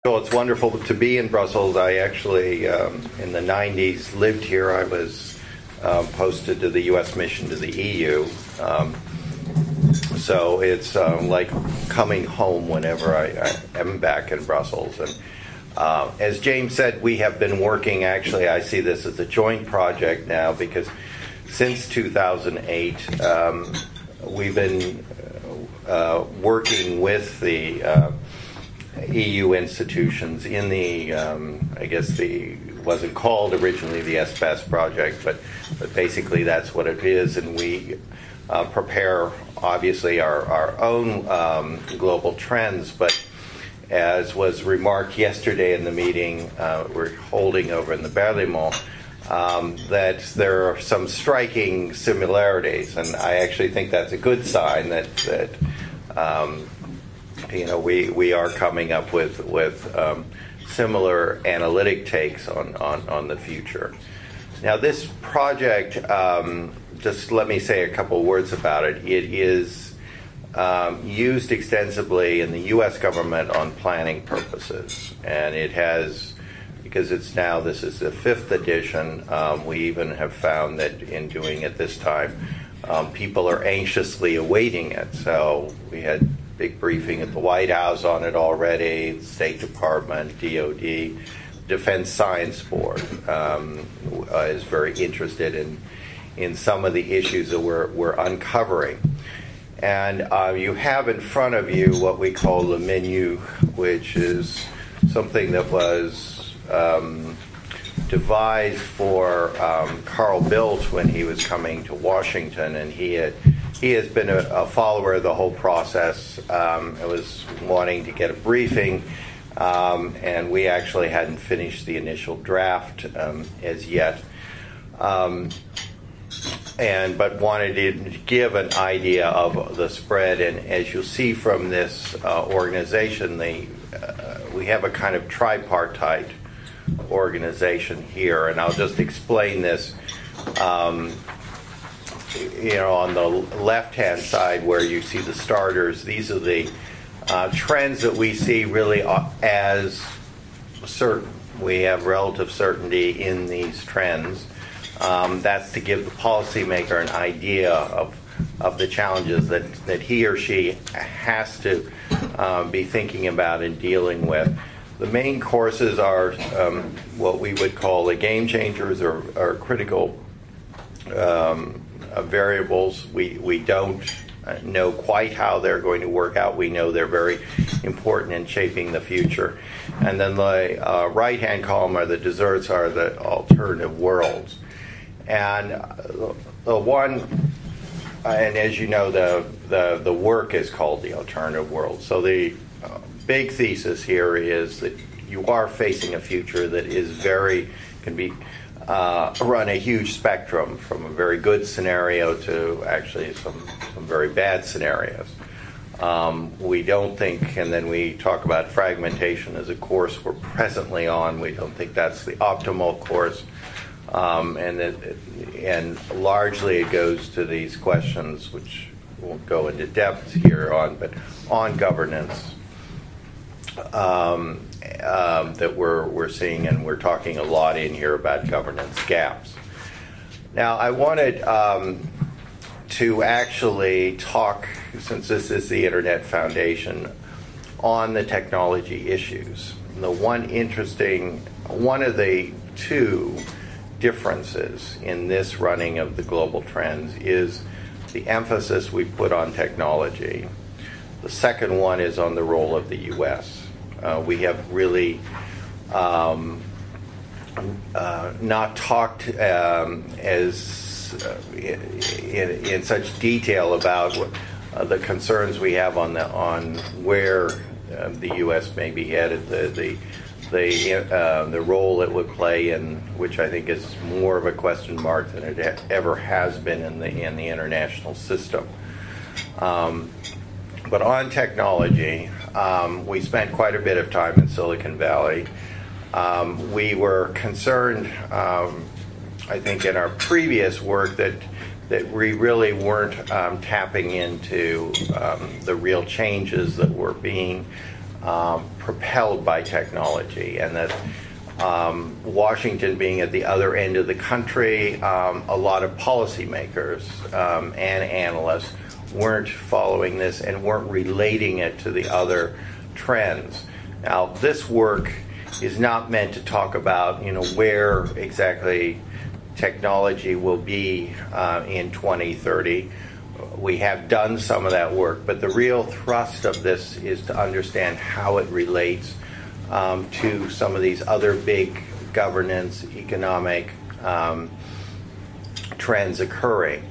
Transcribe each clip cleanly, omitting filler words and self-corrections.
Well, it's wonderful to be in Brussels. I actually, in the 90s, lived here. I was posted to the U.S. mission to the EU. So it's like coming home whenever I am back in Brussels. And as James said, we have been working, actually, I see this as a joint project now, because since 2008, we've been working with the EU institutions in the, I guess wasn't called originally the SBS project, but basically that's what it is, and we prepare, obviously, our own global trends, but as was remarked yesterday in the meeting we're holding over in the Berlaymont, that there are some striking similarities, and I actually think that's a good sign that we are coming up with similar analytic takes on the future. Now, this project, just let me say a couple words about it. It is used extensively in the U.S. government on planning purposes, and it has, because this is the 5th edition, we even have found that in doing it this time, people are anxiously awaiting it. So we had big briefing at the White House on it already, the State Department, DOD, Defense Science Board is very interested in some of the issues that we're uncovering. And you have in front of you what we call the menu, which is something that was devised for Carl Bildt when he was coming to Washington, and he has been a follower of the whole process. I was wanting to get a briefing, and we actually hadn't finished the initial draft as yet, but wanted to give an idea of the spread. And as you'll see from this organization, we have a kind of tripartite organization here, and I'll just explain this. On the left-hand side where you see the starters, these are the trends that we see really as certain. We have relative certainty in these trends. That's to give the policymaker an idea of the challenges that he or she has to be thinking about and dealing with. The main courses are what we would call the game changers or critical variables. We don't know quite how they're going to work out. We know they're very important in shaping the future. And then the right-hand column are the desserts, are the alternative worlds. And the one, and as you know, the work is called the alternative world. So the big thesis here is that you are facing a future that can be run a huge spectrum from a very good scenario to actually some very bad scenarios. We don't think, and then we talk about fragmentation as a course we're presently on. We don't think that's the optimal course, and largely it goes to these questions, which won't go into depth here on, but on governance. That we're seeing, and we're talking a lot in here about governance gaps. Now, I wanted to actually talk, since this is the Internet Foundation, on the technology issues. One of the two differences in this running of the global trends is the emphasis we put on technology. The second one is on the role of the U.S. We have really not talked in such detail about the concerns we have on where the U.S. may be headed, the role it would play in, which I think is more of a question mark than it ever has been in the international system. But on technology, we spent quite a bit of time in Silicon Valley. We were concerned, I think, in our previous work that we really weren't tapping into the real changes that were being propelled by technology, and that Washington being at the other end of the country, a lot of policymakers and analysts weren't following this and weren't relating it to the other trends. Now, this work is not meant to talk about, where exactly technology will be in 2030. We have done some of that work, but the real thrust of this is to understand how it relates to some of these other big governance, economic trends occurring.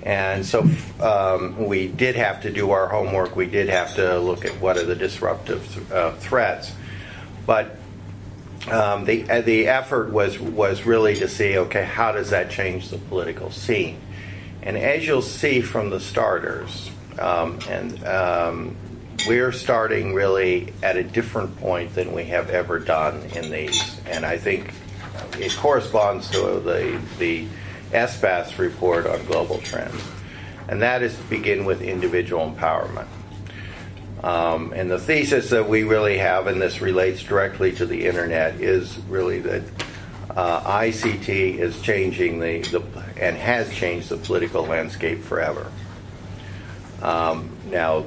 And so we did have to do our homework. We did have to look at what are the disruptive threats. But the effort was really to see, okay, how does that change the political scene? And as you'll see from the starters, we're starting really at a different point than we have ever done in these. And I think it corresponds to the SBAS report on global trends. And that is to begin with individual empowerment. And the thesis that we really have, and this relates directly to the internet, is really that ICT is changing and has changed the political landscape forever. Now,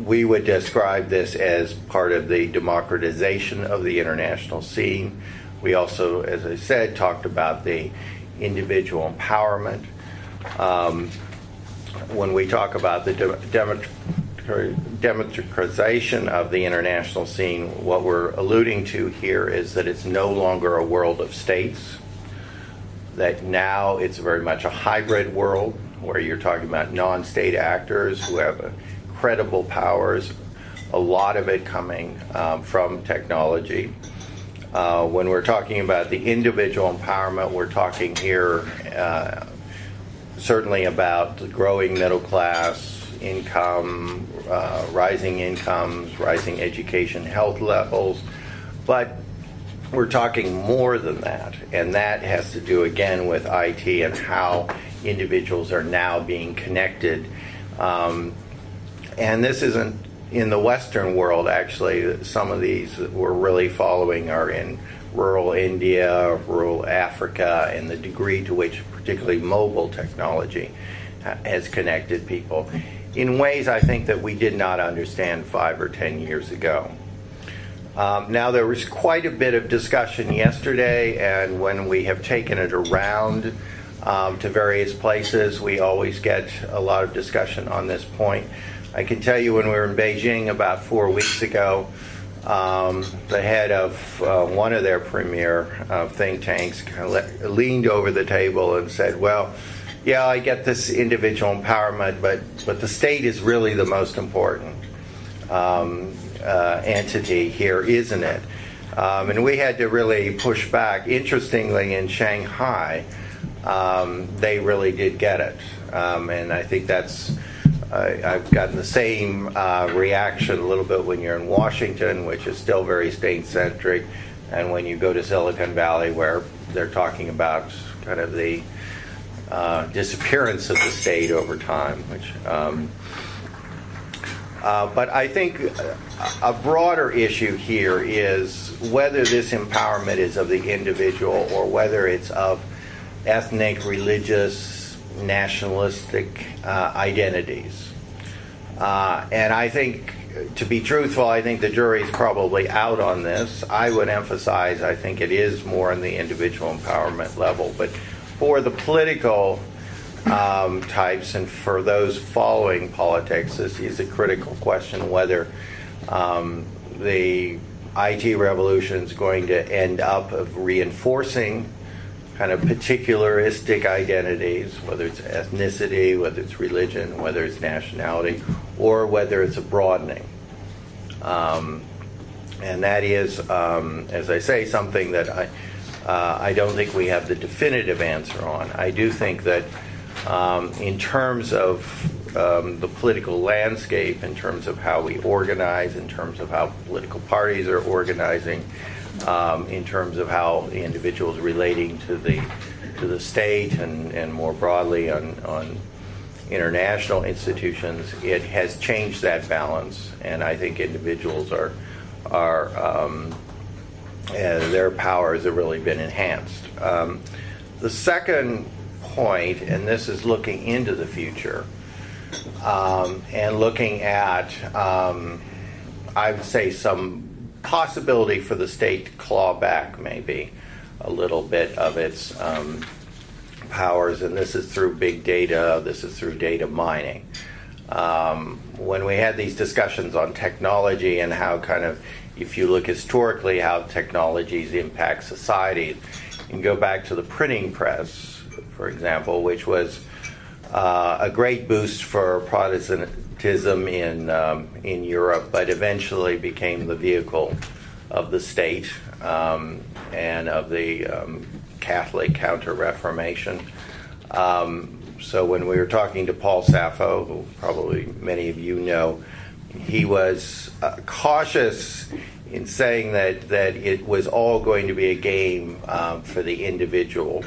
we would describe this as part of the democratization of the international scene. We also, as I said, talked about the individual empowerment. When we talk about the democratization of the international scene, what we're alluding to here is that it's no longer a world of states, that now it's very much a hybrid world where you're talking about non-state actors who have credible powers, a lot of it coming from technology. When we're talking about the individual empowerment, we're talking here certainly about the growing middle class, income, rising incomes, rising education, health levels, but we're talking more than that, and that has to do again with IT and how individuals are now being connected. And this isn't in the Western world, actually. Some of these that we're really following are in rural India, rural Africa, and the degree to which particularly mobile technology has connected people in ways I think that we did not understand 5 or 10 years ago. Now, there was quite a bit of discussion yesterday, and when we have taken it around to various places, we always get a lot of discussion on this point. I can tell you when we were in Beijing about 4 weeks ago, the head of one of their premier think tanks kind of leaned over the table and said, well, yeah, I get this individual empowerment, but the state is really the most important entity here, isn't it? And we had to really push back. Interestingly, in Shanghai, they really did get it. And I think that's, I've gotten the same reaction a little bit when you're in Washington, which is still very state-centric, and when you go to Silicon Valley, where they're talking about kind of the disappearance of the state over time. Which, but I think a broader issue here is whether this empowerment is of the individual or whether it's of ethnic, religious, nationalistic identities. And I think, to be truthful, I think the jury's probably out on this. I would emphasize, I think it is more on the individual empowerment level. But for the political types and for those following politics, this is a critical question whether the IT revolution is going to end up of reinforcing kind of particularistic identities, whether it's ethnicity, whether it's religion, whether it's nationality, or whether it's a broadening. And that is, as I say, something that I don't think we have the definitive answer on. I do think that in terms of the political landscape, in terms of how we organize, in terms of how political parties are organizing, in terms of how the individuals relating to the state and more broadly on international institutions, it has changed that balance, and I think individuals are their powers have really been enhanced. The second point, and this is looking into the future, and looking at, I would say, some possibility for the state to claw back maybe a little bit of its powers, and this is through big data, this is through data mining. When we had these discussions on technology and how kind of, if you look historically how technologies impact society, you can go back to the printing press, for example, which was a great boost for Protestantism in Europe, but eventually became the vehicle of the state and of the Catholic Counter-Reformation. So when we were talking to Paul Sappho, who probably many of you know, he was cautious in saying that it was all going to be a game for the individual,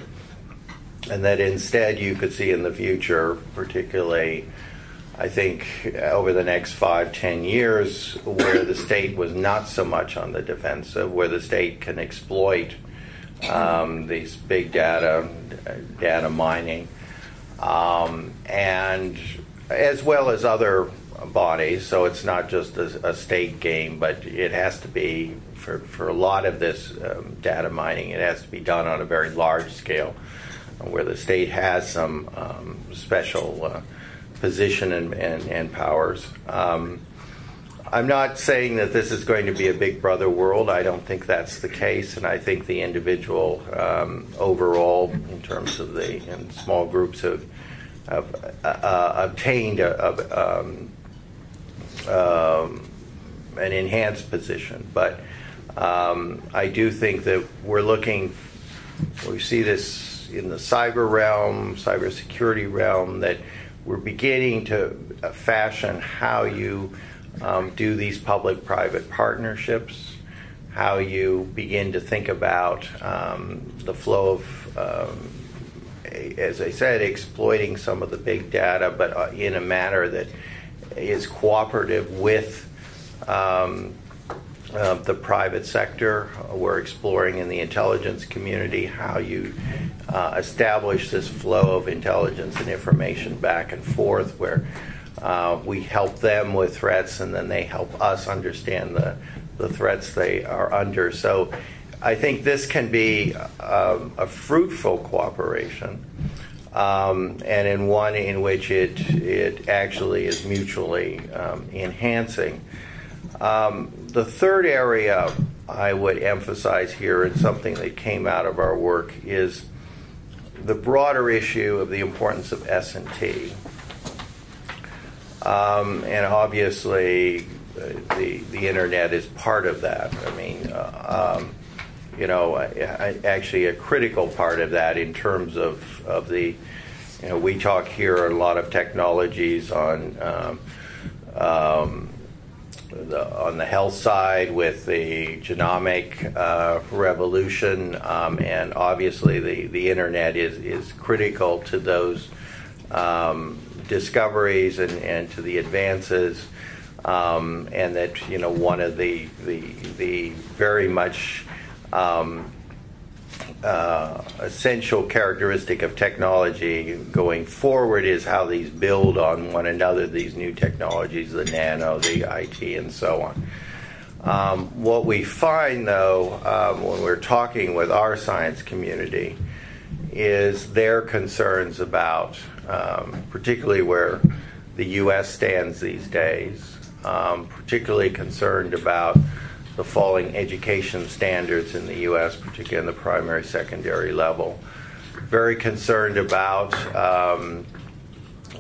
and that instead you could see in the future, particularly I think over the next 5-10 years, where the state was not so much on the defensive, where the state can exploit these big data mining, and as well as other bodies. So it's not just a state game, but it has to be, for a lot of this data mining, it has to be done on a very large scale, where the state has some special position and powers. I'm not saying that this is going to be a big brother world. I don't think that's the case, and I think the individual overall, in terms of the small groups, have obtained an enhanced position. But I do think that we see this in the cyber realm, cybersecurity realm, that we're beginning to fashion how you do these public-private partnerships, how you begin to think about the flow of, as I said, exploiting some of the big data, but in a manner that is cooperative with the private sector. We're exploring in the intelligence community how you establish this flow of intelligence and information back and forth, where we help them with threats and then they help us understand the threats they are under. So I think this can be a fruitful cooperation, and in one in which it actually is mutually enhancing. The third area I would emphasize here, and something that came out of our work, is the broader issue of the importance of S&T. And obviously the internet is part of that. I mean, actually a critical part of that in terms of the, we talk here a lot of technologies on the health side with the genomic revolution, and obviously the internet is critical to those discoveries and to the advances, and that one of the very much essential characteristic of technology going forward is how these build on one another, these new technologies, the nano, the IT, and so on. What we find, though, when we're talking with our science community, is their concerns about, particularly where the U.S. stands these days, particularly concerned about the falling education standards in the U.S., particularly in the primary, secondary level. Very concerned about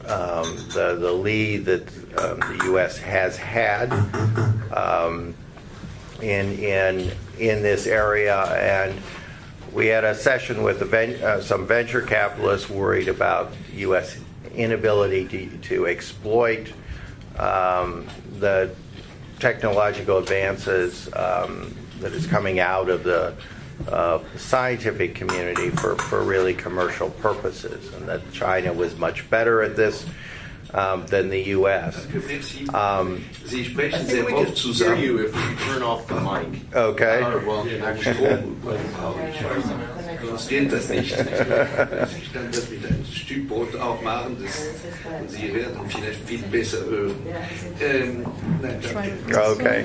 the lead that the U.S. has had in this area, and we had a session with some venture capitalists worried about U.S. inability to exploit the technological advances that is coming out of the scientific community for really commercial purposes, and that China was much better at this than the U.S. Sie sprechen sehr oft zusammen. You if you turn off the mic. Okay. Sonst geht das nicht. Ich kann das mit einem Stück Brot auch machen, und Sie werden vielleicht viel besser hören. Nein, danke. Okay.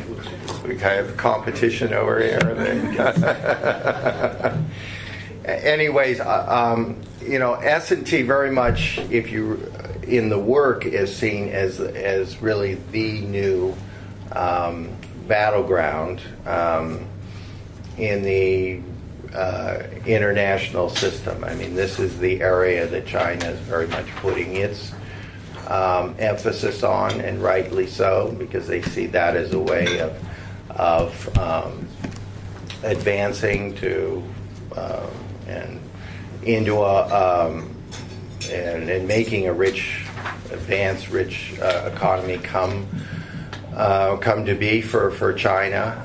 We kind of competition over here. Anyways, S&T very much, if you in the work, is seen as really the new battleground in the international system. I mean, this is the area that China is very much putting its emphasis on, and rightly so, because they see that as a way of advancing to and into and making a rich economy come to be for China.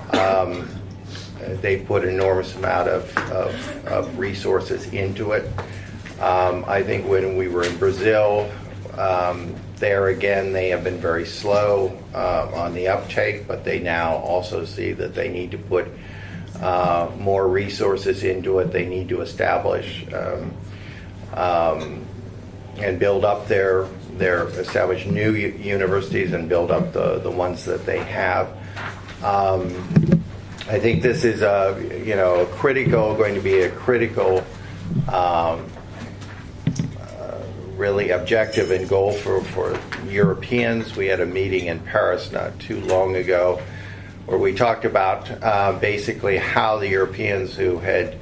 They put an enormous amount of resources into it. I think when we were in Brazil, there again they have been very slow on the uptake, but they now also see that they need to put more resources into it. They need to establish and build up establish new universities and build up the ones that they have. I think this is going to be a critical really objective and goal for Europeans. We had a meeting in Paris not too long ago where we talked about basically how the Europeans who had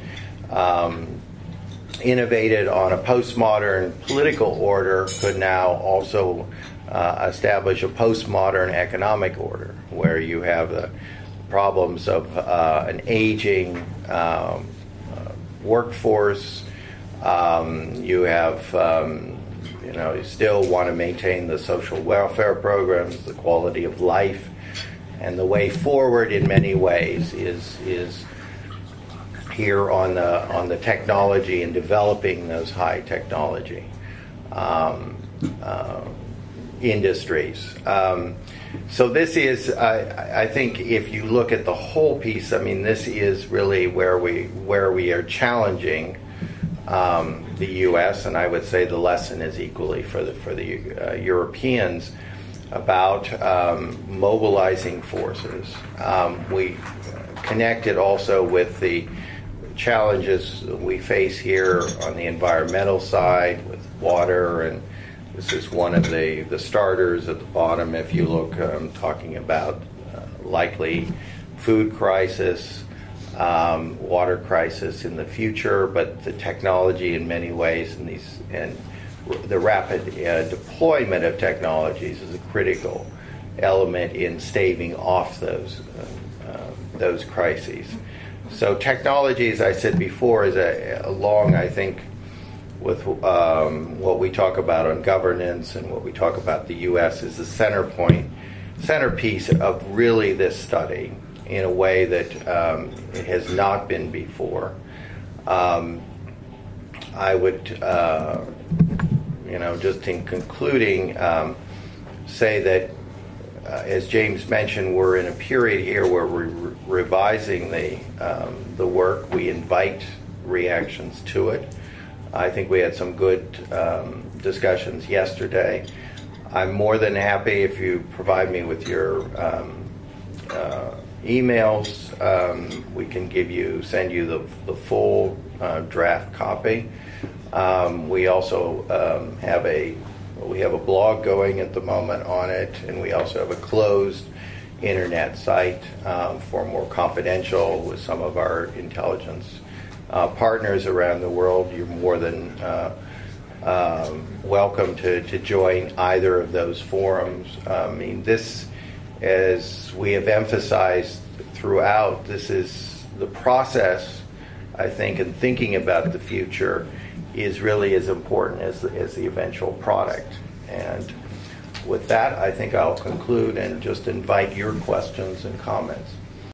innovated on a postmodern political order could now also establish a postmodern economic order, where you have the problems of an aging workforce. You have you still want to maintain the social welfare programs, the quality of life, and the way forward in many ways is here on the technology and developing those high technology industries. So this is, I think, if you look at the whole piece, I mean, this is really where we are challenging the U.S., and I would say the lesson is equally for the Europeans about mobilizing forces. We connected also with the challenges we face here on the environmental side with water, and this is one of the starters at the bottom. If you look, talking about likely food crisis, water crisis in the future, but the technology in many ways and the rapid deployment of technologies is a critical element in staving off those crises. So technology, as I said before, is along, I think, with what we talk about on governance and what we talk about the U.S. is the centerpiece of really this study in a way that it has not been before. I would, just in concluding, say that as James mentioned, we're in a period here where we're revising the work. We invite reactions to it. I think we had some good discussions yesterday. I'm more than happy if you provide me with your emails. We can send you the full draft copy. We also have a blog going at the moment on it, and we also have a closed internet site for more confidential with some of our intelligence partners around the world. You're more than welcome to join either of those forums. I mean, this, as we have emphasized throughout, this is the process, I think, in thinking about the future is really as important as the eventual product. And with that, I think I'll conclude and just invite your questions and comments.